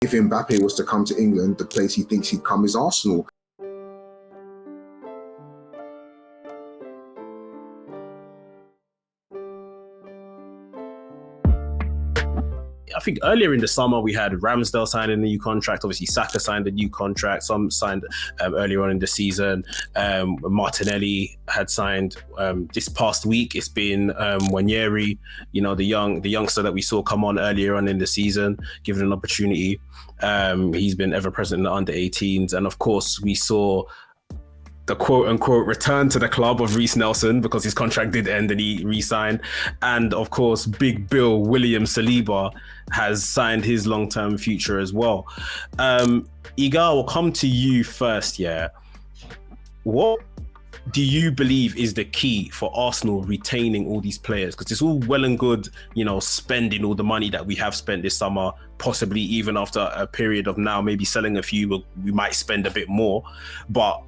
if Mbappe was to come to England, the place he thinks he'd come is Arsenal. I think earlier in the summer we had Ramsdale signed a new contract. Obviously, Saka signed a new contract. Some signed earlier on in the season. Martinelli had signed this past week. It's been Wanyeri, the youngster that we saw come on earlier on in the season, given an opportunity. He's been ever present in the under-18s, and of course we saw the quote-unquote return to the club of Reece Nelson, because his contract did end and he re-signed. And of course, Big Bill William Saliba has signed his long-term future as well. Iga, will come to you first, yeah. What do you believe is the key for Arsenal retaining all these players? Because it's all well and good, spending all the money that we have spent this summer, possibly even after a period of now, maybe selling a few, we might spend a bit more. But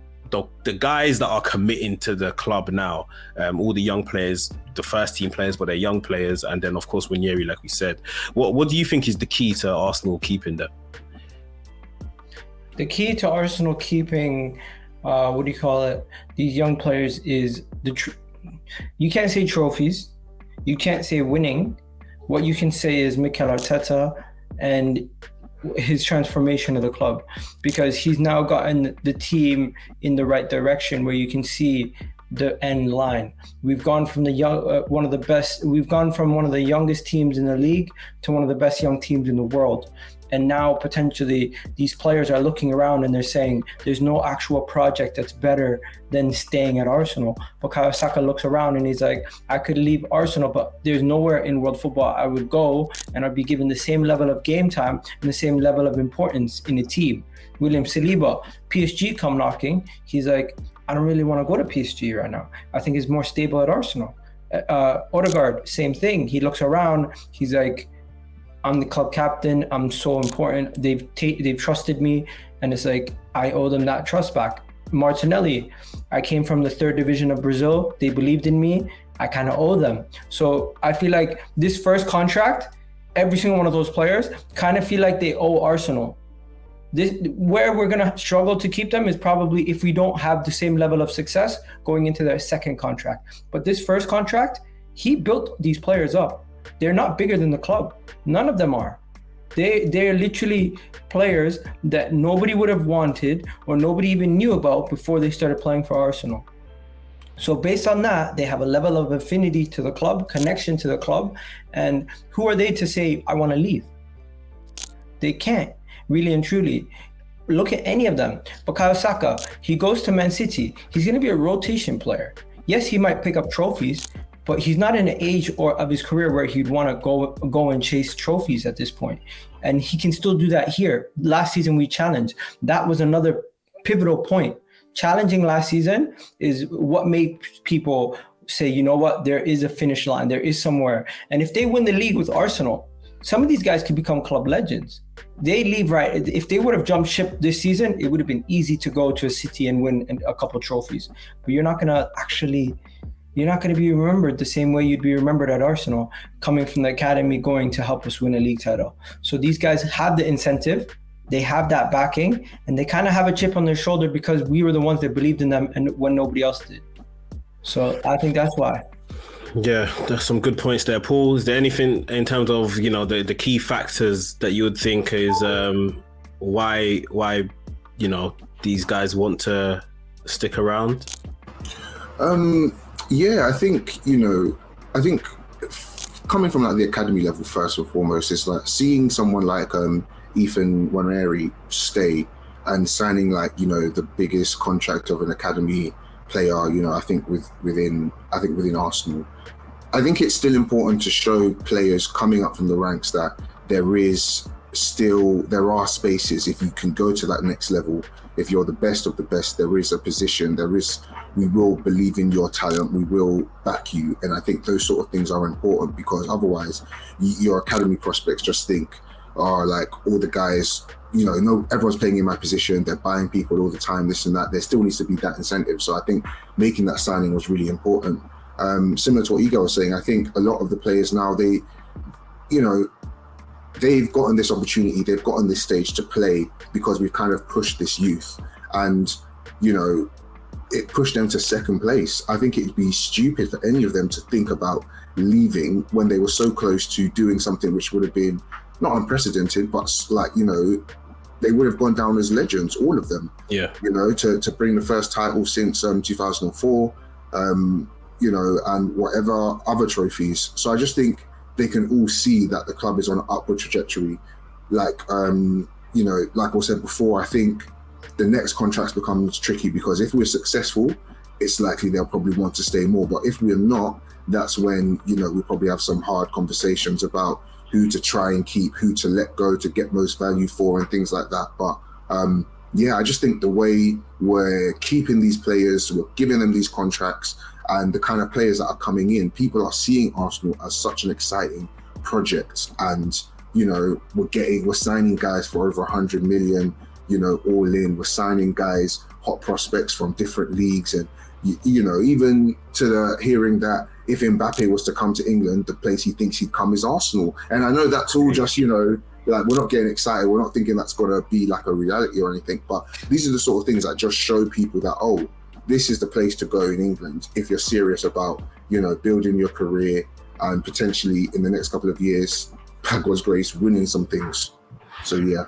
the guys that are committing to the club now, all the young players, the first team players, but they're young players, and then of course Wanyeri, like we said. What do you think is the key to Arsenal keeping them? The key to Arsenal keeping, these young players is you can't say trophies, you can't say winning. What you can say is Mikel Arteta and his transformation of the club, because he's now gotten the team in the right direction where you can see the end line. We've gone from one of the youngest teams in the league to one of the best young teams in the world. And now potentially these players are looking around and they're saying there's no actual project that's better than staying at Arsenal. Bukayo Saka looks around and he's like, I could leave Arsenal, but there's nowhere in world football I would go and I'd be given the same level of game time and the same level of importance in the team. William Saliba, PSG come knocking. He's like, I don't really want to go to PSG right now. I think it's more stable at Arsenal. Odegaard, same thing. He looks around. He's like, I'm the club captain. I'm so important. They've trusted me, and it's like I owe them that trust back. Martinelli, I came from the 3rd division of Brazil. They believed in me. I kind of owe them. So I feel like this first contract, every single one of those players kind of feel like they owe Arsenal. Where we're gonna struggle to keep them is probably if we don't have the same level of success going into their second contract. But this first contract, he built these players up. They're not bigger than the club. None of them are. They're literally players that nobody would have wanted or nobody even knew about before they started playing for Arsenal. So based on that, they have a level of affinity to the club, connection to the club. And who are they to say, I want to leave? They can't, really and truly. Look at any of them. Bukayo Saka, he goes to Man City. He's going to be a rotation player. Yes, he might pick up trophies, but he's not in an age or of his career where he'd want to go and chase trophies at this point. And he can still do that here. Last season we challenged. That was another pivotal point. Challenging last season is what made people say, you know what, there is a finish line, there is somewhere. And if they win the league with Arsenal, some of these guys could become club legends. They leave right. If they would have jumped ship this season, it would have been easy to go to a City and win a couple trophies. But you're not going to be remembered the same way you'd be remembered at Arsenal, coming from the academy, going to help us win a league title. So these guys have the incentive, they have that backing, and they kind of have a chip on their shoulder because we were the ones that believed in them and when nobody else did. So I think that's why. Yeah, there's some good points there. Paul, is there anything in terms of, the key factors that you would think is why these guys want to stick around? Yeah, I think coming from like the academy level first and foremost, it's like seeing someone like Ethan Wanyeri stay and signing the biggest contract of an academy player, I think within Arsenal. I think it's still important to show players coming up from the ranks that there are spaces. If you can go to that next level, if you're the best of the best, there is a position, we will believe in your talent, we will back you. And I think those sort of things are important, because otherwise your academy prospects just think, like all the guys, everyone's playing in my position, they're buying people all the time, this and that. There still needs to be that incentive. So I think making that signing was really important. Similar to what Iga was saying, I think a lot of the players now, they've gotten this opportunity, they've gotten this stage to play because we've kind of pushed this youth, and it pushed them to second place. I think it'd be stupid for any of them to think about leaving when they were so close to doing something which would have been not unprecedented, but they would have gone down as legends, all of them. Yeah. To bring the first title since 2004, and whatever other trophies. So I just think they can all see that the club is on an upward trajectory. Like I said before, I think the next contracts becomes tricky because if we're successful, it's likely they'll probably want to stay more. But if we're not, that's when, we probably have some hard conversations about who to try and keep, who to let go to get most value for and things like that. But I just think the way we're keeping these players, we're giving them these contracts, and the kind of players that are coming in, people are seeing Arsenal as such an exciting project. And, we're signing guys for over 100 million, all in. We're signing guys, hot prospects from different leagues. And, even to the hearing that if Mbappe was to come to England, the place he thinks he'd come is Arsenal. And I know that's all just, we're not getting excited. We're not thinking that's going to be like a reality or anything. But these are the sort of things that just show people that, this is the place to go in England if you're serious about, building your career and potentially in the next couple of years, by God's grace, winning some things. So, yeah.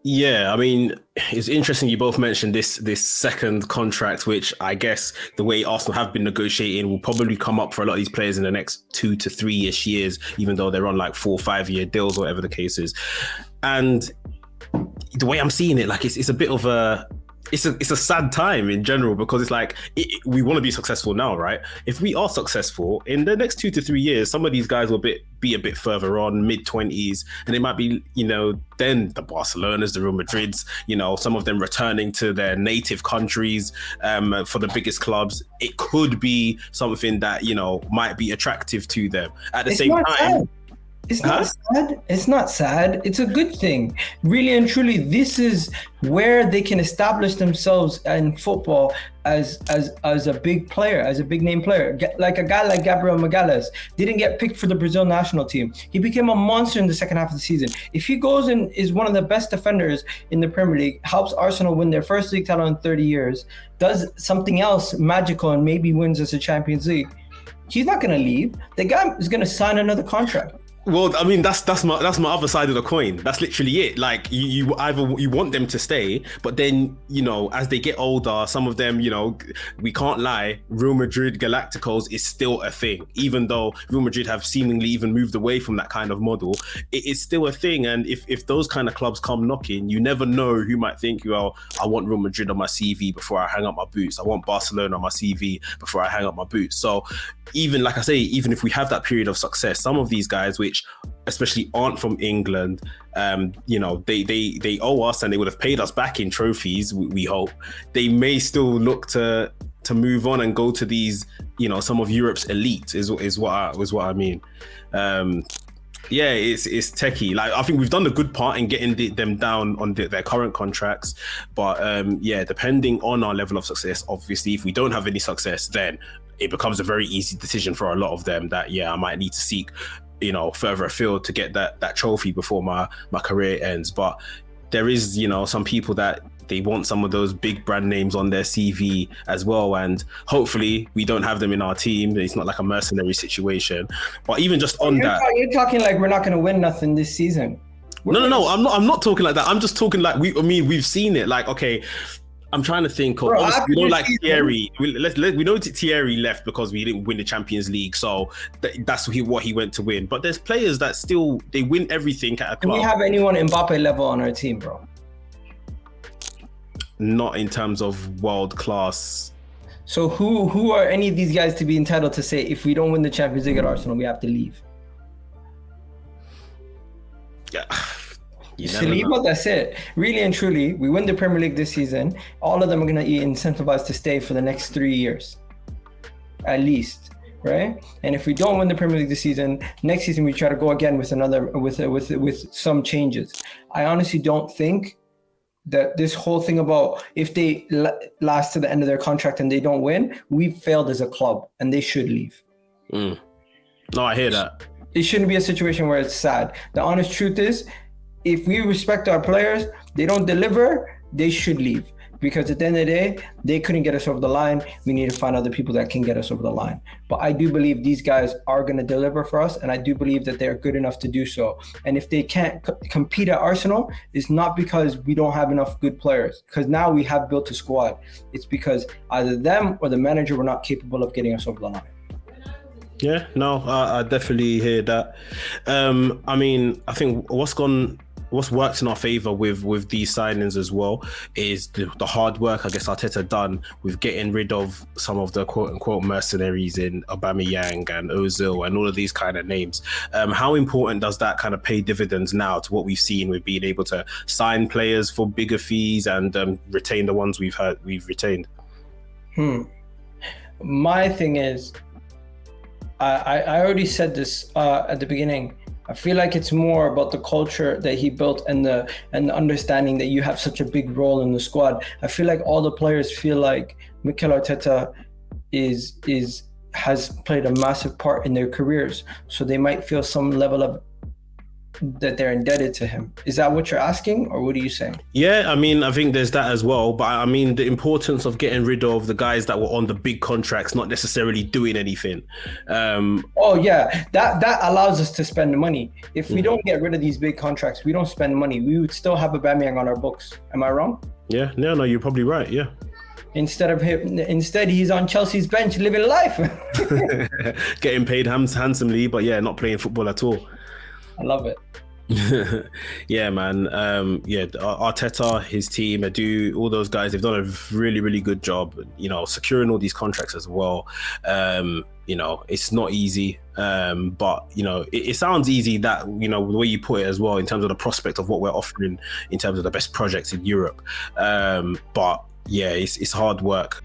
Yeah, I mean, it's interesting you both mentioned this second contract, which I guess the way Arsenal have been negotiating will probably come up for a lot of these players in the next 2 to 3-ish years, even though they're on like 4 or 5 year deals or whatever the case is. And the way I'm seeing it, like it's a bit of it's a sad time in general, because it's like we want to be successful now, right? If we are successful in the next 2 to 3 years, some of these guys will be a bit further on, mid-20s, and it might be, then the Barcelonas, the Real Madrids, some of them returning to their native countries for the biggest clubs. It could be something that, might be attractive to them. At the same time, sad. It's not sad. It's not sad. It's a good thing. Really and truly, this is where they can establish themselves in football as a big player, as a big name player. Like a guy like Gabriel Magalhaes didn't get picked for the Brazil national team. He became a monster in the second half of the season. If he goes and is one of the best defenders in the Premier League, helps Arsenal win their first league title in 30 years, does something else magical and maybe wins us a Champions League, he's not going to leave. The guy is going to sign another contract. Well, I mean, that's my other side of the coin. That's literally it. Like you want them to stay, but then, as they get older, some of them, we can't lie, Real Madrid Galacticos is still a thing. Even though Real Madrid have seemingly even moved away from that kind of model, it is still a thing. And if those kind of clubs come knocking, you never know who might think, well, I want Real Madrid on my CV before I hang up my boots. I want Barcelona on my CV before I hang up my boots. So even, like I say, even if we have that period of success, some of these guys, which especially aren't from England, they owe us, and they would have paid us back in trophies, we hope. They may still look to move on and go to these, some of Europe's elite is what I mean. It's techie. Like, I think we've done the good part in getting them down on their current contracts, but depending on our level of success, obviously, if we don't have any success, then it becomes a very easy decision for a lot of them that I might need to seek further afield to get that trophy before my career ends. But there is some people that they want some of those big brand names on their CV as well, and hopefully we don't have them in our team. It's not like a mercenary situation. But even just on you're talking like we're not going to win nothing this season. No, I'm not talking like that. I'm just talking like we've seen it. Like, okay, I'm trying to think of, we know like Thierry. We know Thierry left because we didn't win the Champions League, so that's what he went to win. But there's players that still, they win everything at a club. Do we have anyone Mbappe level on our team, bro? Not in terms of world class. So who are any of these guys to be entitled to say, if we don't win the Champions League at Arsenal, we have to leave? Yeah. Saliba, that's it. Really and truly, we win the Premier League this season. All of them are going to be incentivized to stay for the next 3 years, at least, right? And if we don't win the Premier League this season, next season we try to go again with some changes. I honestly don't think that this whole thing about if they last to the end of their contract and they don't win, we've failed as a club and they should leave. No, I hear that. it shouldn't be a situation where it's sad. The honest truth is, if we respect our players, they don't deliver, they should leave. Because at the end of the day, they couldn't get us over the line. We need to find other people that can get us over the line. But I do believe these guys are going to deliver for us, and I do believe that they're good enough to do so. And if they can't compete at Arsenal, it's not because we don't have enough good players. Because now we have built a squad. It's because either them or the manager were not capable of getting us over the line. Yeah, no, I definitely hear that. I mean, I think what's worked in our favor with these signings as well is the hard work I guess Arteta done with getting rid of some of the quote unquote mercenaries in Aubameyang and Ozil and all of these kind of names. How important does that kind of pay dividends now to what we've seen with being able to sign players for bigger fees and retain the ones we've retained? My thing is, I already said this at the beginning. I feel like it's more about the culture that he built and the understanding that you have such a big role in the squad. I feel like all the players feel like Mikel Arteta has played a massive part in their careers, so they might feel some level of that they're indebted to him. Is that what you're asking, or what are you saying? Yeah, I mean, I think there's that as well, but I mean the importance of getting rid of the guys that were on the big contracts, not necessarily doing anything. That allows us to spend money. If we don't get rid of these big contracts, we don't spend money, we would still have Aubameyang on our books. Am I wrong? Yeah, no, you're probably right. Yeah. Instead he's on Chelsea's bench living life. Getting paid handsomely, but yeah, not playing football at all. I love it. Yeah, man. Arteta, his team, all those guys, they've done a really, really good job, securing all these contracts as well. It's not easy, but it sounds easy that, the way you put it as well, in terms of the prospect of what we're offering in terms of the best projects in Europe. But yeah, it's hard work.